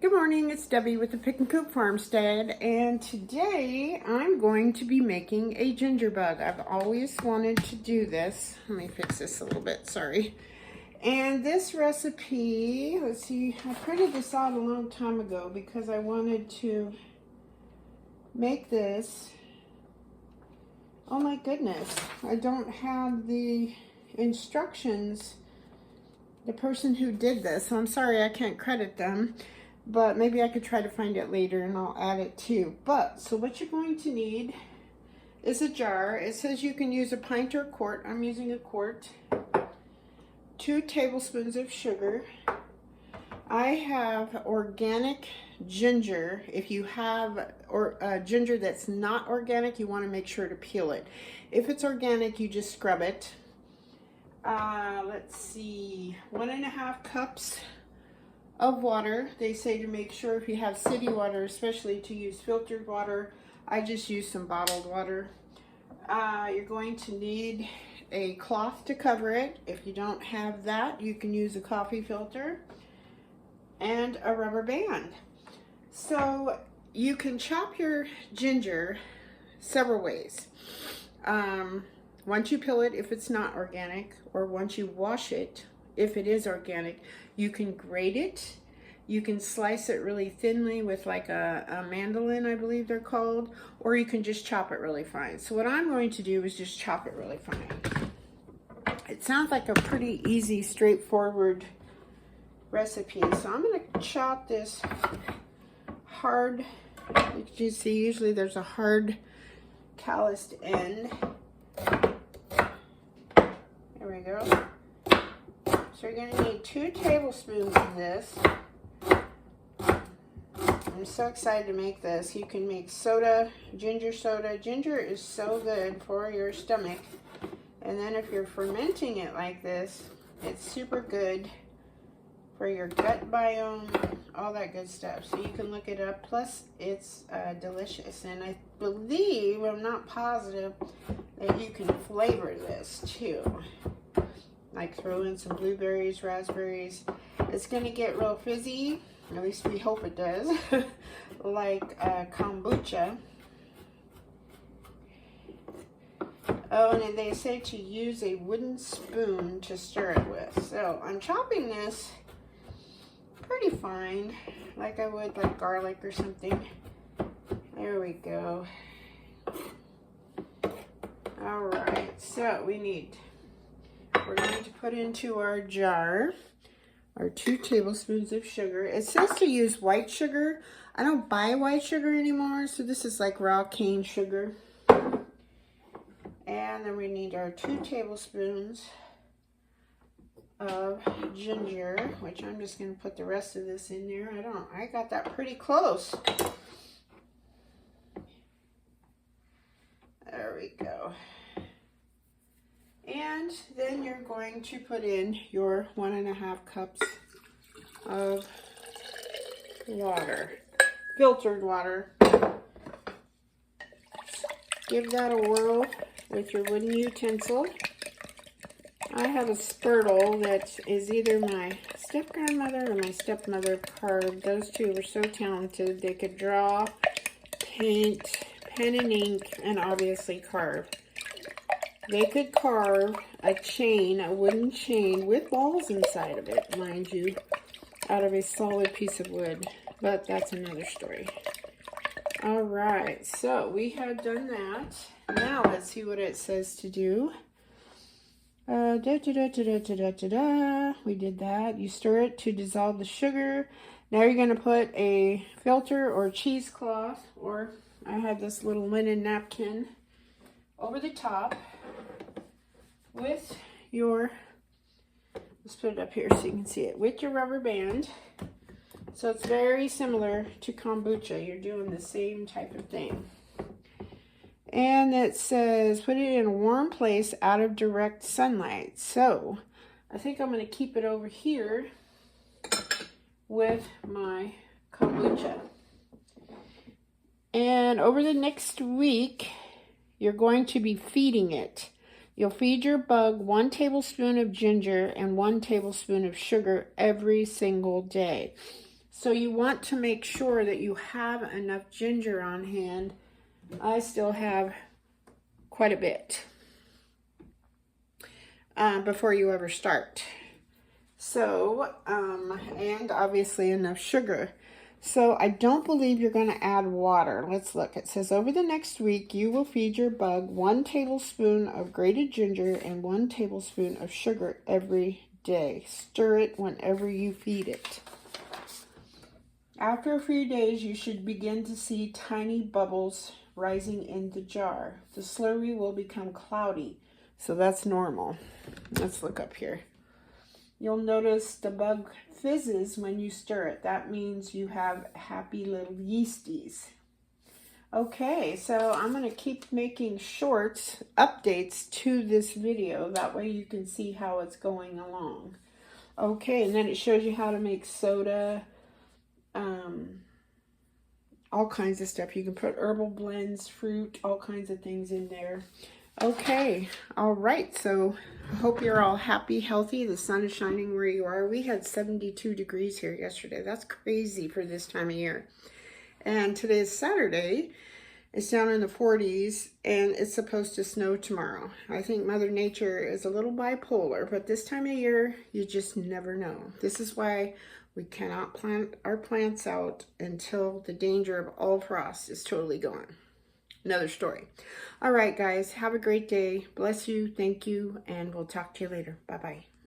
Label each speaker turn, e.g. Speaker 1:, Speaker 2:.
Speaker 1: Good morning, it's Debbie with the Pickin Coop Farmstead, and today I'm going to be making a ginger bug. I've always wanted to do this. Let me fix this a little bit, sorry. And this recipe, let's see, I printed this out a long time ago because I wanted to make this. Oh my goodness, I don't have the instructions, the person who did this, so I'm sorry I can't credit them. But maybe I could try to find it later and I'll add it too. But, so what you're going to need is a jar. It says you can use a pint or a quart. I'm using a quart. 2 tablespoons of sugar. I have organic ginger. If you have ginger that's not organic, you want to make sure to peel it. If it's organic, you just scrub it. Let's see, 1.5 cups of water. They say to make sure if you have city water, especially to use filtered water. I just use some bottled water. You're going to need a cloth to cover it. If you don't have that, you can use a coffee filter and a rubber band. So you can chop your ginger several ways. Once you peel it, if it's not organic, or once you wash it, if it is organic, you can grate it. You can slice it really thinly with like a mandolin, I believe they're called, or you can just chop it really fine. So what I'm going to do is just chop it really fine. It sounds like a pretty easy, straightforward recipe. So I'm going to chop this hard. You see, usually there's a hard calloused end. There we go. So you're going to need 2 tablespoons of this. I'm so excited to make this. You can make soda, ginger soda. Ginger is so good for your stomach. And then if you're fermenting it like this, it's super good for your gut biome, all that good stuff. So you can look it up. Plus, it's delicious. And I believe, I'm not positive, that you can flavor this too. Like throw in some blueberries, raspberries. It's going to get real fizzy, at least we hope it does, like kombucha. Oh, and they say to use a wooden spoon to stir it with. So I'm chopping this pretty fine, like I would like garlic or something. There we go. All right, so we're going to put into our jar our 2 tablespoons of sugar. It says to use white sugar. I don't buy white sugar anymore, so this is like raw cane sugar. And then we need our 2 tablespoons of ginger, which I'm just going to put the rest of this in there. I got that pretty close. There we go. And then you're going to put in your 1.5 cups of water, filtered water. Give that a whirl with your wooden utensil. I have a spurtle that is either my step-grandmother or my stepmother carved. Those two were so talented. They could draw, paint, pen and ink, and obviously carve. They could carve a chain, a wooden chain with balls inside of it, mind you, out of a solid piece of wood. But that's another story. All right, so we have done that. Now let's see what it says to do. We did that. You stir it to dissolve the sugar. Now you're going to put a filter or cheesecloth, or I have this little linen napkin, over the top with your, let's put it up here so you can see it, with your rubber band. So it's very similar to kombucha. You're doing the same type of thing. And it says put it in a warm place out of direct sunlight. So I think I'm going to keep it over here with my kombucha. And over the next week, you're going to be feeding it. You'll feed your bug 1 tablespoon of ginger and 1 tablespoon of sugar every single day. So you want to make sure that you have enough ginger on hand. I still have quite a bit before you ever start. So, and obviously enough sugar. So I don't believe you're going to add water. Let's look. It says, over the next week, you will feed your bug 1 tablespoon of grated ginger and 1 tablespoon of sugar every day. Stir it whenever you feed it. After a few days, you should begin to see tiny bubbles rising in the jar. The slurry will become cloudy, so that's normal. Let's look up here. You'll notice the bug fizzes when you stir it. That means you have happy little yeasties. Okay, so I'm going to keep making short updates to this video. That way you can see how it's going along. Okay, and then it shows you how to make soda, all kinds of stuff. You can put herbal blends, fruit, all kinds of things in there. Okay, all right, so I hope you're all happy, healthy. The sun is shining where you are. We had 72 degrees here yesterday. That's crazy for this time of year. And today is Saturday. It's down in the 40s, and it's supposed to snow tomorrow. I think Mother Nature is a little bipolar, but this time of year, you just never know. This is why we cannot plant our plants out until the danger of all frost is totally gone. Another story. All right, guys, have a great day. Bless you, thank you, and we'll talk to you later. Bye-bye.